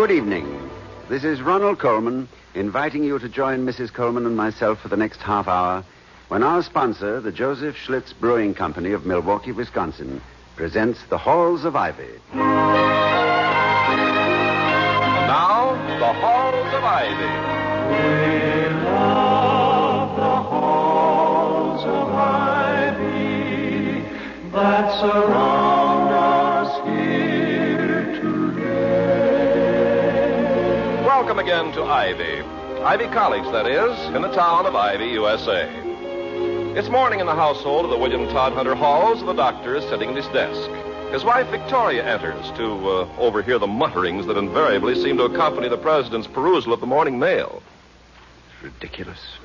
Good evening. This is Ronald Colman inviting you to join Mrs. Colman and myself for the next half hour when our sponsor, the Joseph Schlitz Brewing Company of Milwaukee, Wisconsin, presents The Halls of Ivy. And now, The Halls of Ivy. We love the halls of ivy that surround us here today. Welcome again to Ivy. Ivy College, that is, in the town of Ivy, USA. It's morning in the household of the William Todd Hunter Halls, and the doctor is sitting at his desk. His wife, Victoria, enters to overhear the mutterings that invariably seem to accompany the president's perusal of the morning mail. Ridiculous.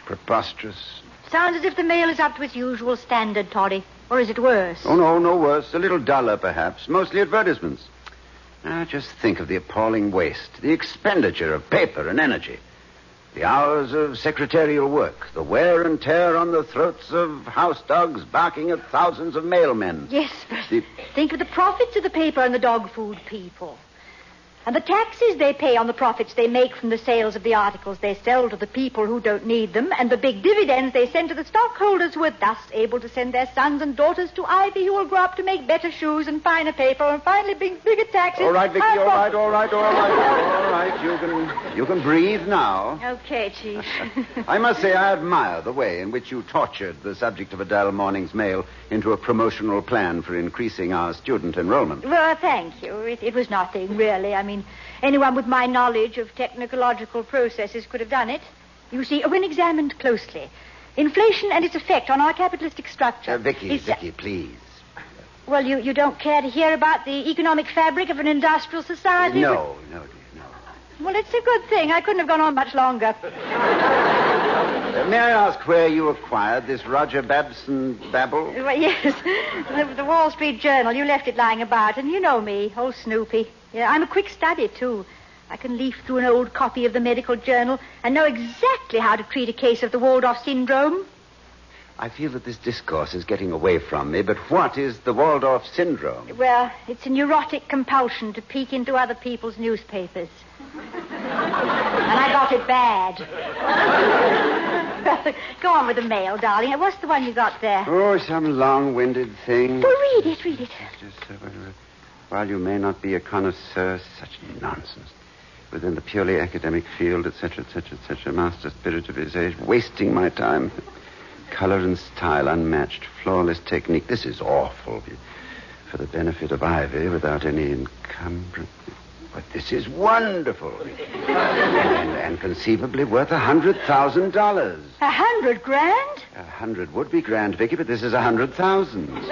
Preposterous. Sounds as if the mail is up to its usual standard, Toddy. Or is it worse? Oh, no worse. A little duller, perhaps. Mostly advertisements. Now, just think of the appalling waste, the expenditure of paper and energy, the hours of secretarial work, the wear and tear on the throats of house dogs barking at thousands of mailmen. Yes, but think of the profits of the paper and the dog food people. And the taxes they pay on the profits they make from the sales of the articles they sell to the people who don't need them, and the big dividends they send to the stockholders who are thus able to send their sons and daughters to Ivy, who will grow up to make better shoes and finer paper and finally bring bigger taxes. All right, Vicky, all right. All right, you can breathe now. Okay, Chief. I must say I admire the way in which you tortured the subject of a dull morning's mail into a promotional plan for increasing our student enrollment. Well, thank you. It was nothing, really. I mean, anyone with my knowledge of technological processes could have done it. You see, when examined closely, inflation and its effect on our capitalistic structure... Vicky, please. Well, you don't care to hear about the economic fabric of an industrial society? No, dear, no. Well, it's a good thing. I couldn't have gone on much longer. May I ask where you acquired this Roger Babson babble? Well, yes, the Wall Street Journal. You left it lying about, and you know me, old Snoopy. Yeah, I'm a quick study, too. I can leaf through an old copy of the medical journal and know exactly how to treat a case of the Waldorf syndrome. I feel that this discourse is getting away from me, but what is the Waldorf syndrome? Well, it's a neurotic compulsion to peek into other people's newspapers. And I got it bad. Go on with the mail, darling. What's the one you got there? Oh, some long-winded thing. Well, read it. While you may not be a connoisseur, such nonsense. Within the purely academic field, etc., master spirit of his age, wasting my time. Color and style unmatched, flawless technique. This is awful. For the benefit of Ivy, without any encumbrance. But this is wonderful. and conceivably worth $100,000. $100,000? 100 would be grand, Vicky, but this is 100,000. No,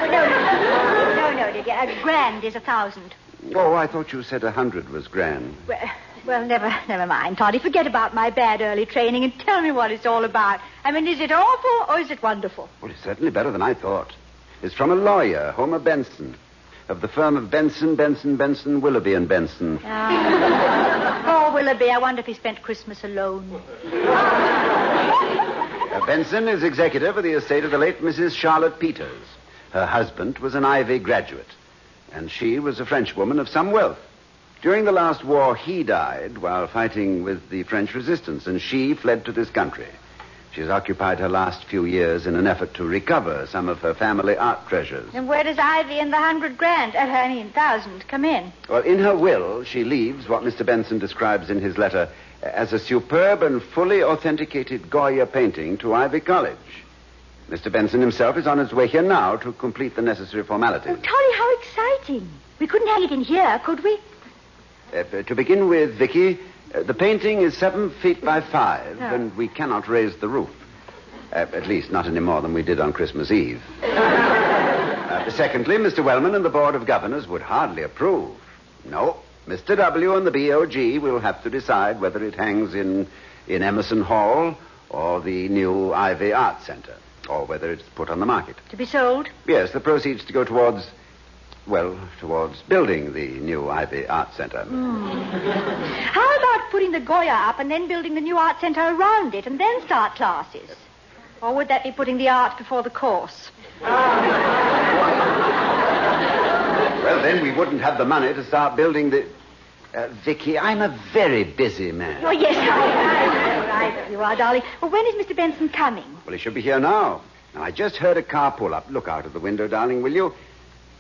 dear. A grand is 1,000. Oh, I thought you said 100 was grand. Well, never mind, Toddy. Forget about my bad early training and tell me what it's all about. I mean, is it awful or is it wonderful? Well, it's certainly better than I thought. It's from a lawyer, Homer Benson, of the firm of Benson, Willoughby and Benson. Oh, Willoughby, I wonder if he spent Christmas alone. Benson is executor for the estate of the late Mrs. Charlotte Peters. Her husband was an Ivy graduate, and she was a Frenchwoman of some wealth. During the last war, he died while fighting with the French resistance, and she fled to this country. She has occupied her last few years in an effort to recover some of her family art treasures. And where does Ivy and the 100,000 come in? Well, in her will, she leaves what Mr. Benson describes in his letter as a superb and fully authenticated Goya painting to Ivy College. Mr. Benson himself is on his way here now to complete the necessary formalities. Oh, Tolly, how exciting. We couldn't hang it in here, could we? To begin with, Vicky, the painting is 7 feet by 5, and we cannot raise the roof. At least not any more than we did on Christmas Eve. Secondly, Mr. Wellman and the Board of Governors would hardly approve. No, Mr. W. and the BOG will have to decide whether it hangs in Emerson Hall or the new Ivy Art Center, or whether it's put on the market. To be sold? Yes, the proceeds to go towards building the new Ivy Art Center. How about putting the Goya up and then building the new art center around it and then start classes? Or would that be putting the art before the course? Well, then we wouldn't have the money to start building the... Vicky, I'm a very busy man. Oh, yes, right you are, darling. Well, when is Mr. Benson coming? Well, he should be here now. Now, I just heard a car pull up. Look out of the window, darling, will you?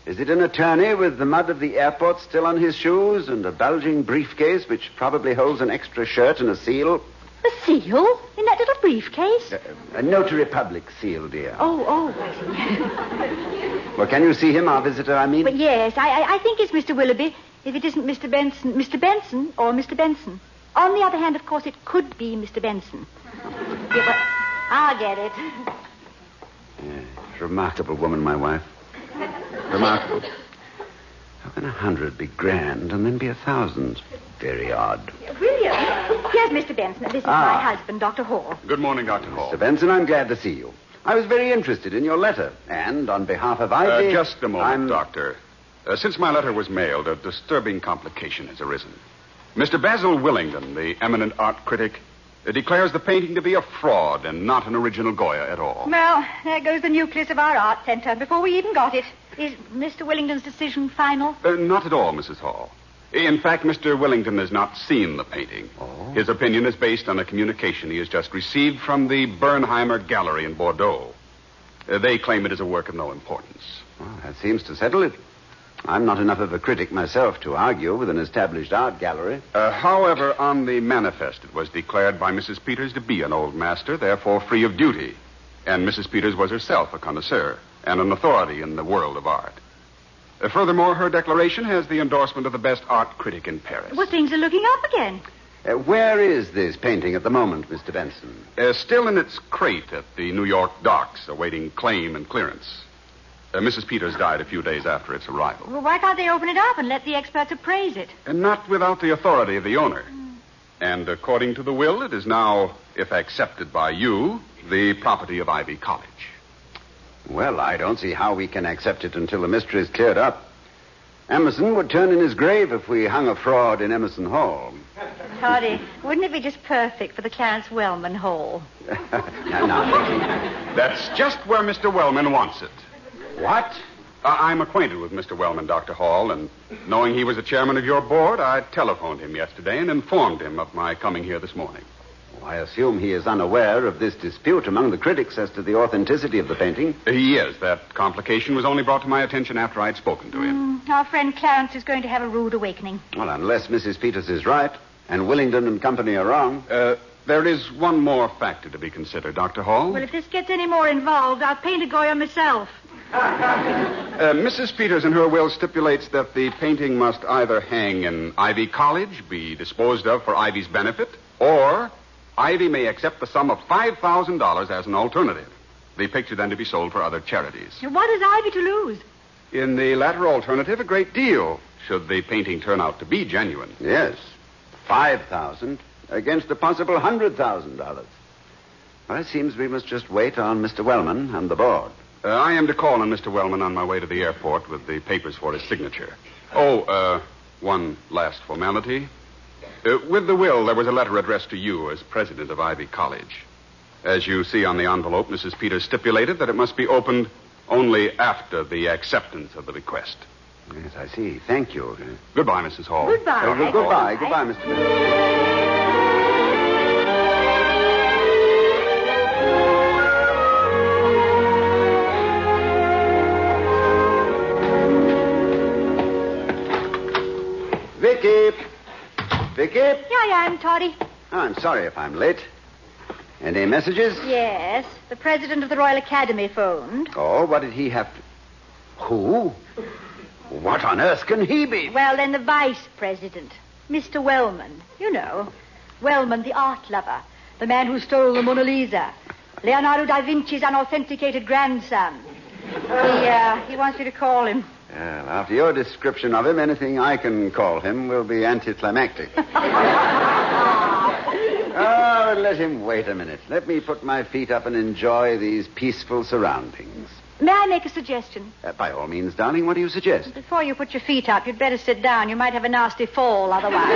Is it an attorney with the mud of the airport still on his shoes and a bulging briefcase which probably holds an extra shirt and a seal? A seal? In that little briefcase? A notary public seal, dear. Oh, I see. Well, can you see him, our visitor, I mean? But yes, I think it's Mr. Willoughby. If it isn't Mr. Benson or Mr. Benson. On the other hand, of course, it could be Mr. Benson. Yeah, but I'll get it. Yeah, remarkable woman, my wife. Remarkable. How can 100 be grand and then be 1,000? Very odd. William, here's Mr. Benson. This is my husband, Dr. Hall. Good morning, Dr. Hall. Mr. Benson, I'm glad to see you. I was very interested in your letter, and on behalf of Ivy... Just a moment, Doctor. Since my letter was mailed, a disturbing complication has arisen. Mr. Basil Willingdon, the eminent art critic, declares the painting to be a fraud and not an original Goya at all. Well, there goes the nucleus of our art centre before we even got it. Is Mr. Willingdon's decision final? Not at all, Mrs. Hall. In fact, Mr. Willingdon has not seen the painting. Oh. His opinion is based on a communication he has just received from the Bernheimer Gallery in Bordeaux. They claim it is a work of no importance. Well, that seems to settle it. I'm not enough of a critic myself to argue with an established art gallery. However, on the manifest, it was declared by Mrs. Peters to be an old master, therefore free of duty. And Mrs. Peters was herself a connoisseur and an authority in the world of art. Furthermore, her declaration has the endorsement of the best art critic in Paris. Well, things are looking up again. Where is this painting at the moment, Mr. Benson? Still in its crate at the New York docks, awaiting claim and clearance. Mrs. Peters died a few days after its arrival. Well, why can't they open it up and let the experts appraise it? And not without the authority of the owner. And according to the will, it is now, if accepted by you, the property of Ivy College. Well, I don't see how we can accept it until the mystery is cleared up. Emerson would turn in his grave if we hung a fraud in Emerson Hall. Toddy, wouldn't it be just perfect for the Clarence Wellman Hall? Now, That's just where Mr. Wellman wants it. what? I'm acquainted with Mr. Wellman, Dr. Hall, and knowing he was the chairman of your board, I telephoned him yesterday and informed him of my coming here this morning. I assume he is unaware of this dispute among the critics as to the authenticity of the painting. He is. That complication was only brought to my attention after I'd spoken to him. Our friend Clarence is going to have a rude awakening. Well, unless Mrs. Peters is right and Willingdon and company are wrong. There is one more factor to be considered, Dr. Hall. Well, if this gets any more involved, I'll paint a Goya myself. Mrs. Peters in her will stipulates that the painting must either hang in Ivy College, be disposed of for Ivy's benefit, or Ivy may accept the sum of $5,000 as an alternative. The picture then to be sold for other charities. What has Ivy to lose? In the latter alternative, a great deal, should the painting turn out to be genuine. Yes, $5,000 against a possible $100,000. Well, it seems we must just wait on Mr. Wellman and the board. I am to call on Mr. Wellman on my way to the airport with the papers for his signature. One last formality. With the will, there was a letter addressed to you as president of Ivy College. As you see on the envelope, Mrs. Peters stipulated that it must be opened only after the acceptance of the bequest. Yes, I see. Thank you. Goodbye, Mrs. Hall. Goodbye. Goodbye. Goodbye, Mr. Benson. Vicky? Here I am, Toddy. Oh, I'm sorry if I'm late. Any messages? Yes. The president of the Royal Academy phoned. Oh, what did he have to... Who? What on earth can he be? Well, then the vice president, Mr. Wellman. You know, Wellman, the art lover. The man who stole the Mona Lisa. Leonardo da Vinci's unauthenticated grandson. He wants me to call him. Well, after your description of him, anything I can call him will be anticlimactic. Oh, let him wait a minute. Let me put my feet up and enjoy these peaceful surroundings. May I make a suggestion? By all means, darling, what do you suggest? Before you put your feet up, you'd better sit down. You might have a nasty fall otherwise.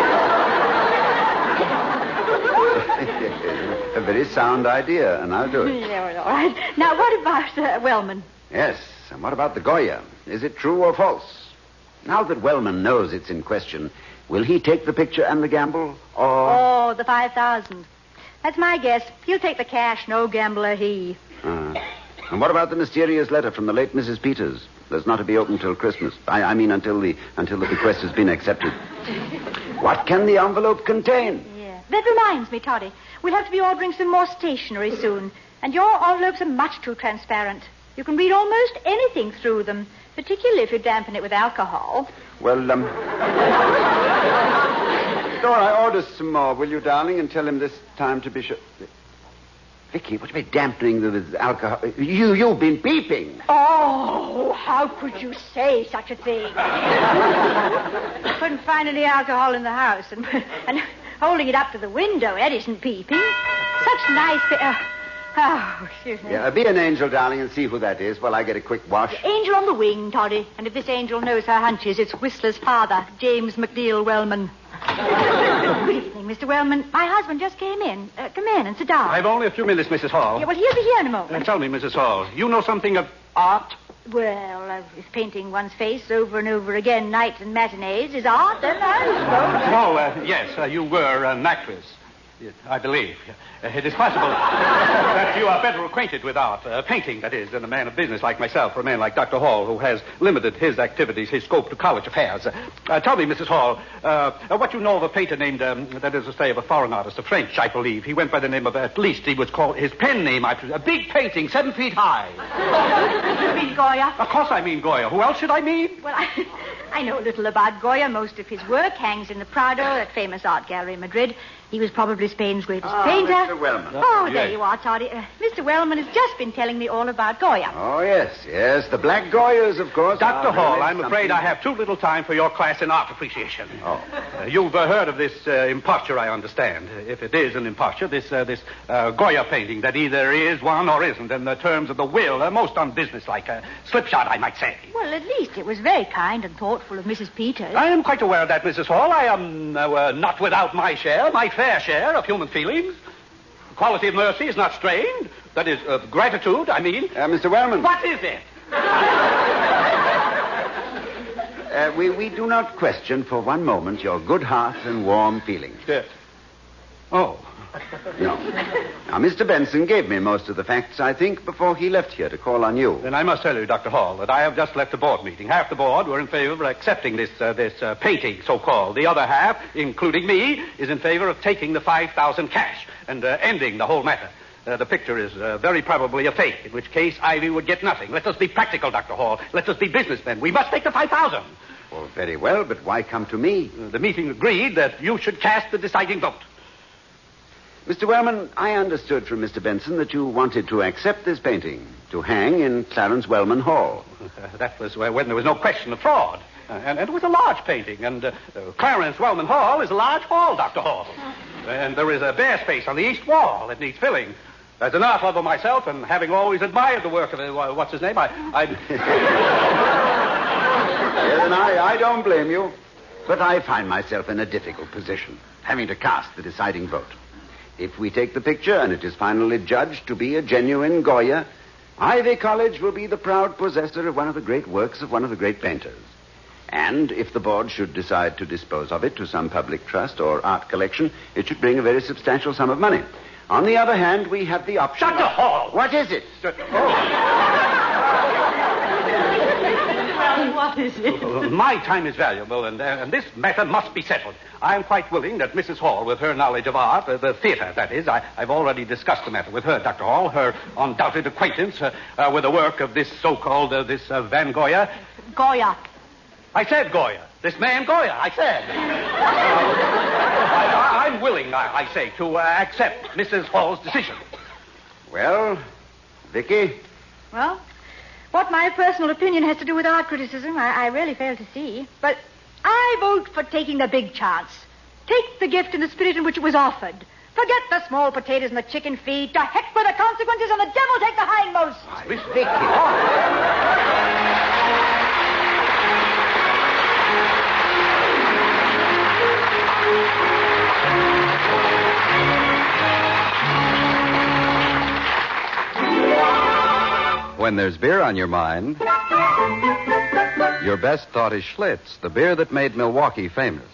A very sound idea, and I'll do it. Yeah, well, all right. Now, what about Wellman? Yes, and what about the Goya? Is it true or false? Now that Wellman knows it's in question, Will he take the picture and the gamble, or... Oh, the 5,000. That's my guess. He'll take the cash, no gambler he. And what about the mysterious letter from the late Mrs. Peters? That's not to be opened till Christmas. I mean until the bequest has been accepted. What can the envelope contain? Yeah. That reminds me, Toddy. We'll have to be ordering some more stationery soon. And your envelopes are much too transparent. You can read almost anything through them, particularly if you dampen it with alcohol. Well, Dora, order some more, will you, darling, and tell him this time to be sure... Vicky, what do you mean dampening with alcohol? You've been beeping. Oh, how could you say such a thing? I couldn't find any alcohol in the house, and holding it up to the window, Ed isn't beeping. Such nice... excuse me. Yeah, be an angel, darling, and see who that is while I get a quick wash. Angel on the wing, Toddy. And if this angel knows her hunches, it's Whistler's father, James McNeil Wellman. Good evening, Mr. Wellman. My husband just came in. Come in and sit down. I've only a few minutes, Mrs. Hall. Yeah, well, he'll be here in a moment. Tell me, Mrs. Hall, you know something of art? Well, if painting one's face over and over again, nights and matinees, is art, then I suppose. Yes, you were an actress. I believe. It is possible that you are better acquainted with art, painting, that is, than a man of business like myself, or a man like Dr. Hall, who has limited his activities, his scope to college affairs. Tell me, Mrs. Hall, what you know of a painter named, that is to say, of a foreign artist, a French, I believe. He went by the name of, at least he was called, his pen name, a big painting, 7 feet high. You mean Goya? Of course I mean Goya. Who else should I mean? Well, I know a little about Goya. Most of his work hangs in the Prado, that famous art gallery in Madrid. He was probably Spain's greatest painter. Mr. Wellman. Oh, there you are, Toddy. Mr. Wellman has just been telling me all about Goya. Oh, yes. The Black Goyas, of course. Dr. Hall, I'm afraid I have too little time for your class in art appreciation. Oh. You've heard of this imposture, I understand. If it is an imposture, this Goya painting that either is one or isn't, in the terms of the will, most unbusinesslike, slipshod, I might say. Well, at least it was very kind and thoughtful of Mrs. Peters. I am quite aware of that, Mrs. Hall. I am not without my fair share of human feelings. Quality of mercy is not strained. That is, gratitude, I mean. Mr. Wellman. What is it? We do not question for one moment your good heart and warm feelings. Yes. Oh. No. Now, Mr. Benson gave me most of the facts, I think, before he left here to call on you. Then I must tell you, Dr. Hall, that I have just left a board meeting. Half the board were in favor of accepting this painting, so-called. The other half, including me, is in favor of taking the 5,000 cash and ending the whole matter. The picture is very probably a fake, in which case Ivy would get nothing. Let us be practical, Dr. Hall. Let us be businessmen. We must take the 5,000. Oh, very well, but why come to me? The meeting agreed that you should cast the deciding vote. Mr. Wellman, I understood from Mr. Benson that you wanted to accept this painting to hang in Clarence Wellman Hall. That was when there was no question of fraud. And it was a large painting. And Clarence Wellman Hall is a large hall, Dr. Hall. And there is a bare space on the east wall that needs filling. As an art lover myself, and having always admired the work of, what's his name, Yes, and I don't blame you. But I find myself in a difficult position, having to cast the deciding vote. If we take the picture and it is finally judged to be a genuine Goya, Ivy College will be the proud possessor of one of the great works of one of the great painters. And if the board should decide to dispose of it to some public trust or art collection, it should bring a very substantial sum of money. On the other hand, we have the option... Dr. Hall! What is it? What is it? My time is valuable, and this matter must be settled. I am quite willing that Mrs. Hall, with her knowledge of art, the theater, that is, I've already discussed the matter with her, Dr. Hall, her undoubted acquaintance with the work of this so-called, this Van Goya. Goya. I said Goya. This man Goya, I said. I'm willing, I say, to accept Mrs. Hall's decision. Well, Vicky? Well, what my personal opinion has to do with art criticism, I really fail to see. But I vote for taking the big chance. Take the gift in the spirit in which it was offered. Forget the small potatoes and the chicken feed. To heck with the consequences, and the devil take the hindmost. Vicky. when there's beer on your mind, your best thought is Schlitz, the beer that made Milwaukee famous.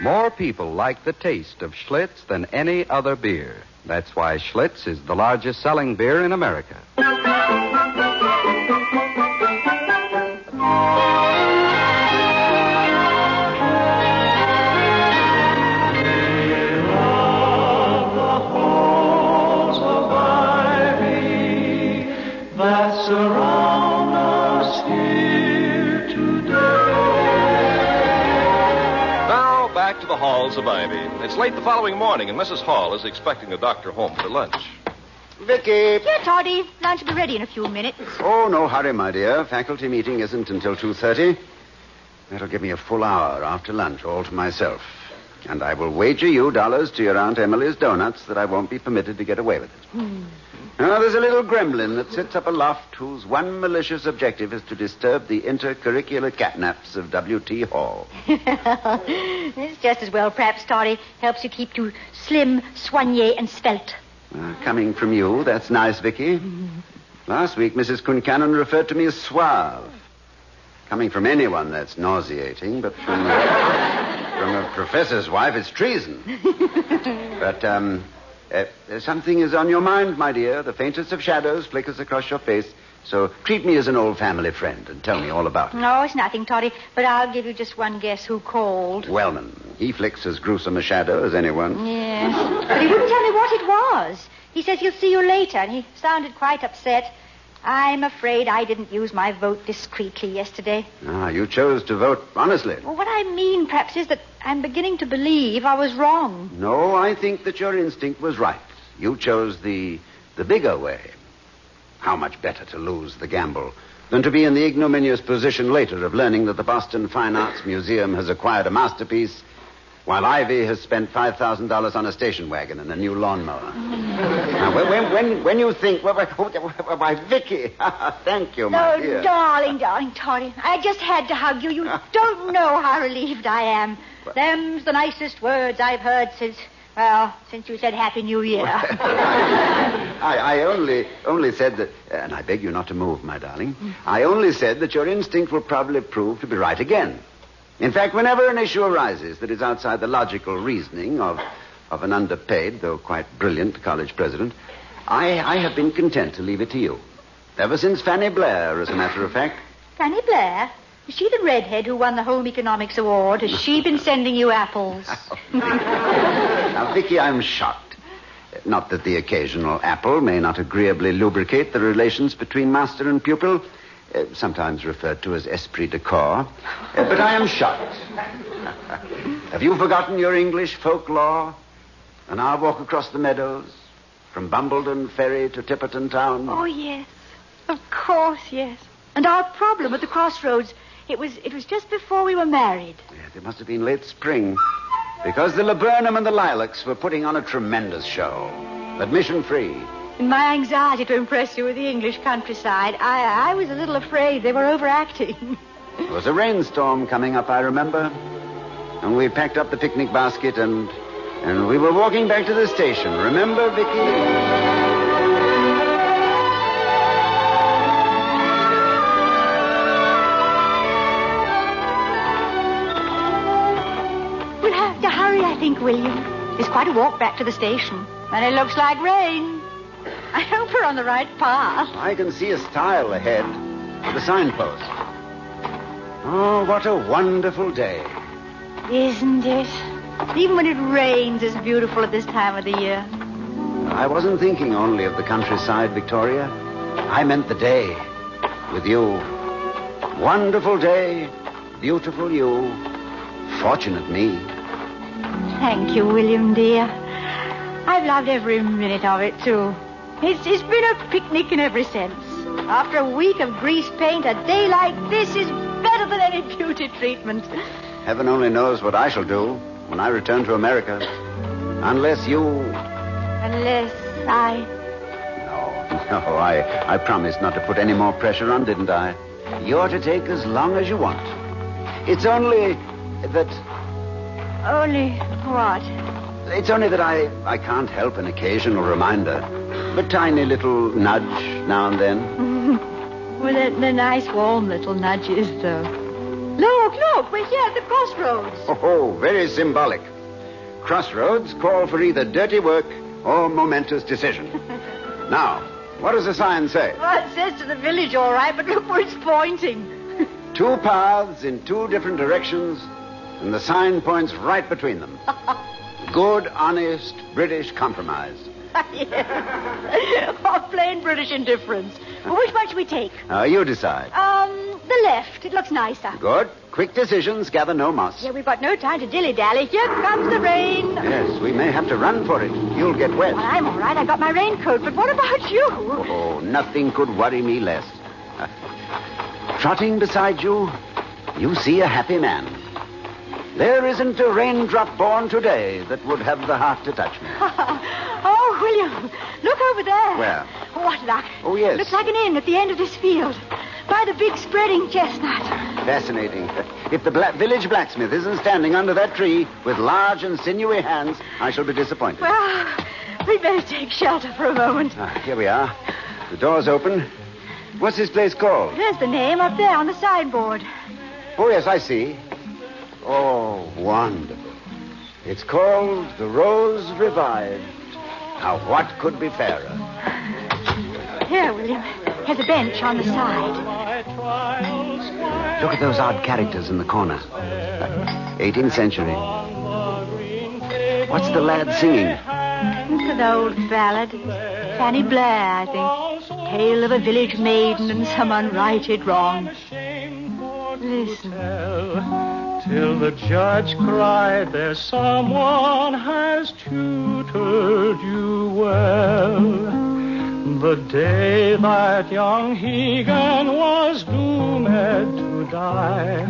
More people like the taste of Schlitz than any other beer. That's why Schlitz is the largest selling beer in America. Surround us here today. Now, back to the halls of Ivy. It's late the following morning, and Mrs. Hall is expecting the doctor home for lunch. Vicky. Here, Toddy. Lunch will be ready in a few minutes. Oh, no hurry, my dear. Faculty meeting isn't until 2:30. That'll give me a full hour after lunch, all to myself. And I will wager you dollars to your Aunt Emily's donuts that I won't be permitted to get away with it. Now, there's a little gremlin that sits up aloft whose one malicious objective is to disturb the intercurricular catnaps of W.T. Hall. It's just as well, perhaps, Toddy. Helps you keep you slim, soigné, and svelte. Coming from you, that's nice, Vicky. Last week, Mrs. Kuncannon referred to me as suave. Coming from anyone, that's nauseating, but from a professor's wife, it's treason. But, something is on your mind, my dear. The faintest of shadows flickers across your face. So treat me as an old family friend and tell me all about it. No, it's nothing, Toddy. But I'll give you just one guess who called. Wellman. He flicks as gruesome a shadow as anyone. Yes. But he wouldn't tell me what it was. He says he'll see you later, and he sounded quite upset. I'm afraid I didn't use my vote discreetly yesterday. You chose to vote honestly. Well, what I mean, perhaps, is that I'm beginning to believe I was wrong. No, I think that your instinct was right. You chose the bigger way. How much better to lose the gamble than to be in the ignominious position later of learning that the Boston Fine Arts Museum has acquired a masterpiece while Ivy has spent $5,000 on a station wagon and a new lawnmower. Now, when you think... Why, Vicky, thank you, my dear. Oh, darling Toddy. I just had to hug you. You don't know how relieved I am. Them's the nicest words I've heard since you said Happy New Year. I only said that... And I beg you not to move, my darling. I only said that your instinct will probably prove to be right again. In fact, whenever an issue arises that is outside the logical reasoning of an underpaid, though quite brilliant, college president, I have been content to leave it to you. Ever since Fanny Blair, as a matter of fact. Fanny Blair? Is she the redhead who won the Home Economics Award? Has she been sending you apples? Now, Vicky, I'm shocked. Not that the occasional apple may not agreeably lubricate the relations between master and pupil, sometimes referred to as esprit de corps, but I am shocked. Have you forgotten your English folklore? And our walk across the meadows, from Bumbledon Ferry to Tipperton Town? Oh, yes. Of course, yes. And our problem at the crossroads, it was just before we were married. Yes, it must have been late spring, because the laburnum and the lilacs were putting on a tremendous show. Admission free. In my anxiety to impress you with the English countryside, I was a little afraid they were overacting. There was a rainstorm coming up, I remember. And we packed up the picnic basket and we were walking back to the station. Remember, Vicky? We'll have to hurry, I think, William. It's quite a walk back to the station. And it looks like rain. I hope we're on the right path. I can see a stile ahead with a signpost. Oh, what a wonderful day. Isn't it? Even when it rains, it's beautiful at this time of the year. I wasn't thinking only of the countryside, Victoria. I meant the day with you. Wonderful day, beautiful you, fortunate me. Thank you, William, dear. I've loved every minute of it, too. It's been a picnic in every sense. After a week of grease paint, a day like this is better than any beauty treatment. Heaven only knows what I shall do when I return to America. Unless you... Unless I... No, I promised not to put any more pressure on, didn't I? You're to take as long as you want. It's only that... Only what? It's only that I can't help an occasional reminder a tiny little nudge now and then. Well, they're nice, warm little nudges, though. Look, we're here at the crossroads. Oh, very symbolic. Crossroads call for either dirty work or momentous decision. Now, what does the sign say? Well, it says to the village, all right, but look where it's pointing. 2 paths in 2 different directions, and the sign points right between them. Good, honest British compromise. Yes. Oh, plain British indifference. Well, which one should we take? You decide. The left. It looks nicer. Good. Quick decisions gather no moss. Yeah, we've got no time to dilly-dally. Here comes the rain. Yes, we may have to run for it. You'll get wet. Well, I'm all right. I got my raincoat. But what about you? Oh, nothing could worry me less. Trotting beside you, you see a happy man. There isn't a raindrop born today that would have the heart to touch me. Oh, William, look over there. Where? What luck. Oh, yes. Looks like an inn at the end of this field. By the big spreading chestnut. Fascinating. If the village blacksmith isn't standing under that tree with large and sinewy hands, I shall be disappointed. Well, we'd better take shelter for a moment. Here we are. The door's open. What's this place called? There's the name up there on the sideboard. Oh, yes, I see. Oh, wonderful. It's called The Rose Revived. Now, what could be fairer? Here, William. Here's a bench on the side. Look at those odd characters in the corner. 18th century. What's the lad singing? It's an old ballad. Fanny Blair, I think. Tale of a village maiden and some unrighted wrong. Listen. Till the judge cried, there's someone has tutored you well. The day that young Hegan was doomed to die,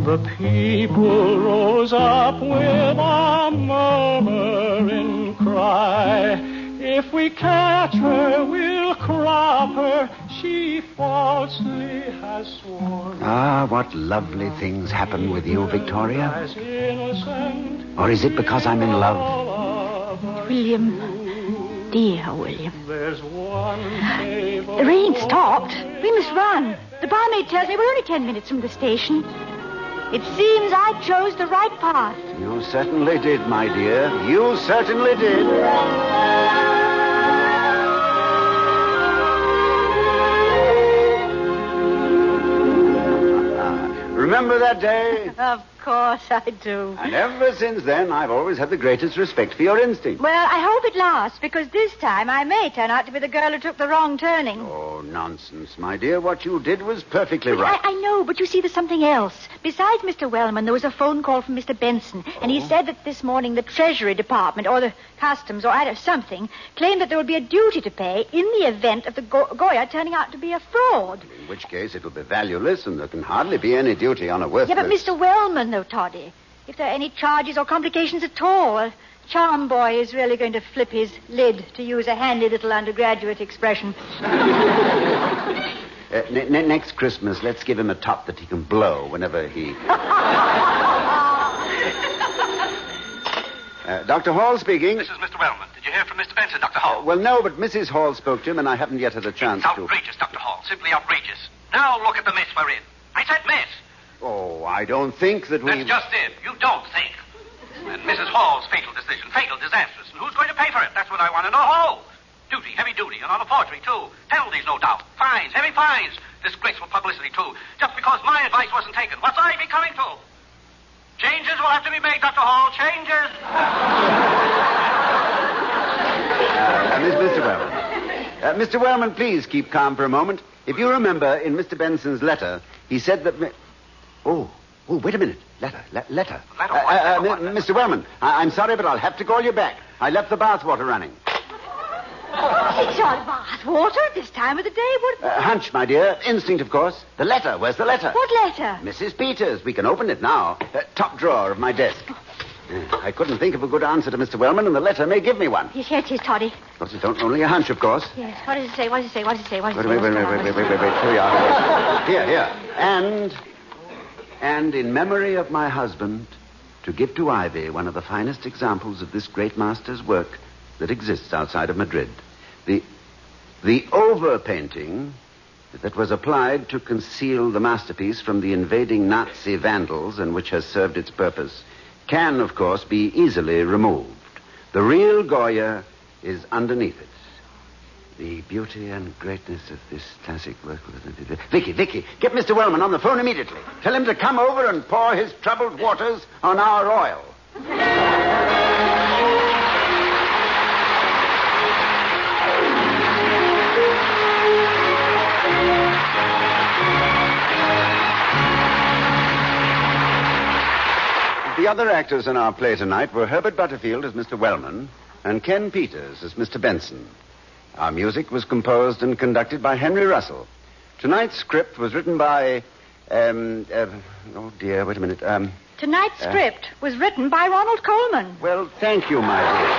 the people rose up with a murmuring cry. If we catch her, we'll crop her. She falsely has sworn. Ah, what lovely things happen with you, Victoria. Or is it because I'm in love? William, dear William. The rain stopped. We must run. The barmaid tells me we're only 10 minutes from the station. It seems I chose the right path. You certainly did, my dear. You certainly did. Remember that day? Of course I do. And ever since then, I've always had the greatest respect for your instinct. Well, I hope it lasts, because this time I may turn out to be the girl who took the wrong turning. Oh, nonsense, my dear. What you did was perfectly right. I know, but you see, there's something else. Besides Mr. Wellman, there was a phone call from Mr. Benson, and he said that this morning the Treasury Department, or the Customs, or something, claimed that there would be a duty to pay in the event of the Goya turning out to be a fraud. In which case it'll be valueless, and there can hardly be any duty on a worthless... Yeah, but Mr. Wellman, though, Toddy, if there are any charges or complications at all, a charm boy is really going to flip his lid, to use a handy little undergraduate expression. Next Christmas, let's give him a top that he can blow whenever he... Dr. Hall speaking. This is Mr. Wellman. Did you hear from Mr. Benson, Dr. Hall? Well, no, but Mrs. Hall spoke to him, and I haven't yet had a chance to... It's outrageous, Dr. Hall. Simply outrageous. Now look at the mess we're in. I said mess. Oh, I don't think that we... That's just it. You don't think. And Mrs. Hall's fatal decision. Fatal, disastrous. And who's going to pay for it? That's what I want to know. Who? Duty, heavy duty, and on a forgery, too. Penalties, no doubt. Fines, heavy fines. Disgraceful publicity, too. Just because my advice wasn't taken. What's I be coming to? Changes will have to be made, Dr. Hall. Changes. Mr. Wellman. Mr. Wellman, please keep calm for a moment. If you remember, in Mr. Benson's letter, he said that... Oh, wait a minute. Letter. Letter what? Mr. Wellman, I'm sorry, but I'll have to call you back. I left the bathwater running. It's not bath water at this time of the day. Hunch, my dear. Instinct, of course. The letter. Where's the letter? What letter? Mrs. Peters. We can open it now. Top drawer of my desk. I couldn't think of a good answer to Mr. Wellman, and the letter may give me one. Yes, here it is, Toddy. Of course, it's only a hunch, of course. Yes. What does it say? What does it say? What does it say? What does it Wait. say? Here we are. Here. And in memory of my husband, to give to Ivy one of the finest examples of this great master's work that exists outside of Madrid. The overpainting that was applied to conceal the masterpiece from the invading Nazi vandals and which has served its purpose can, of course, be easily removed. The real Goya is underneath it. The beauty and greatness of this classic work. Vicky, get Mr. Wellman on the phone immediately. Tell him to come over and pour his troubled waters on our oil. The other actors in our play tonight were Herbert Butterfield as Mr. Wellman and Ken Peters as Mr. Benson. Our music was composed and conducted by Henry Russell. Tonight's script was written by... oh, dear, wait a minute. Tonight's script was written by Ronald Colman. Well, thank you, my dear.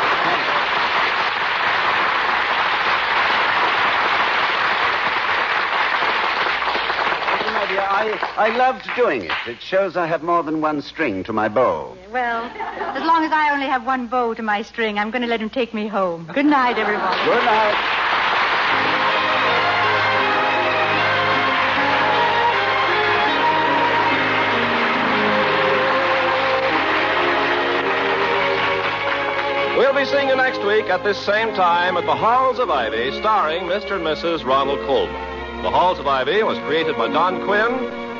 I loved doing it. It shows I have more than one string to my bow. Well, as long as I only have one bow to my string, I'm going to let him take me home. Good night, everyone. Good night. We'll be seeing you next week at this same time at the Halls of Ivy, starring Mr. and Mrs. Ronald Colman. The Halls of Ivy was created by Don Quinn,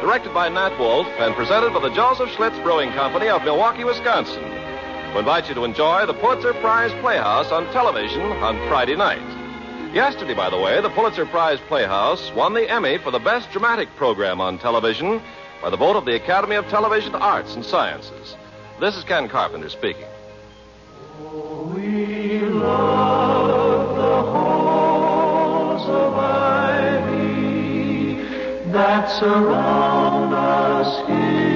directed by Nat Wolf, and presented by the Joseph Schlitz Brewing Company of Milwaukee, Wisconsin. We invite you to enjoy the Pulitzer Prize Playhouse on television on Friday night. Yesterday, by the way, the Pulitzer Prize Playhouse won the Emmy for the Best Dramatic Program on television by the vote of the Academy of Television Arts and Sciences. This is Ken Carpenter speaking. Oh, we love the halls of ivy that surround us here.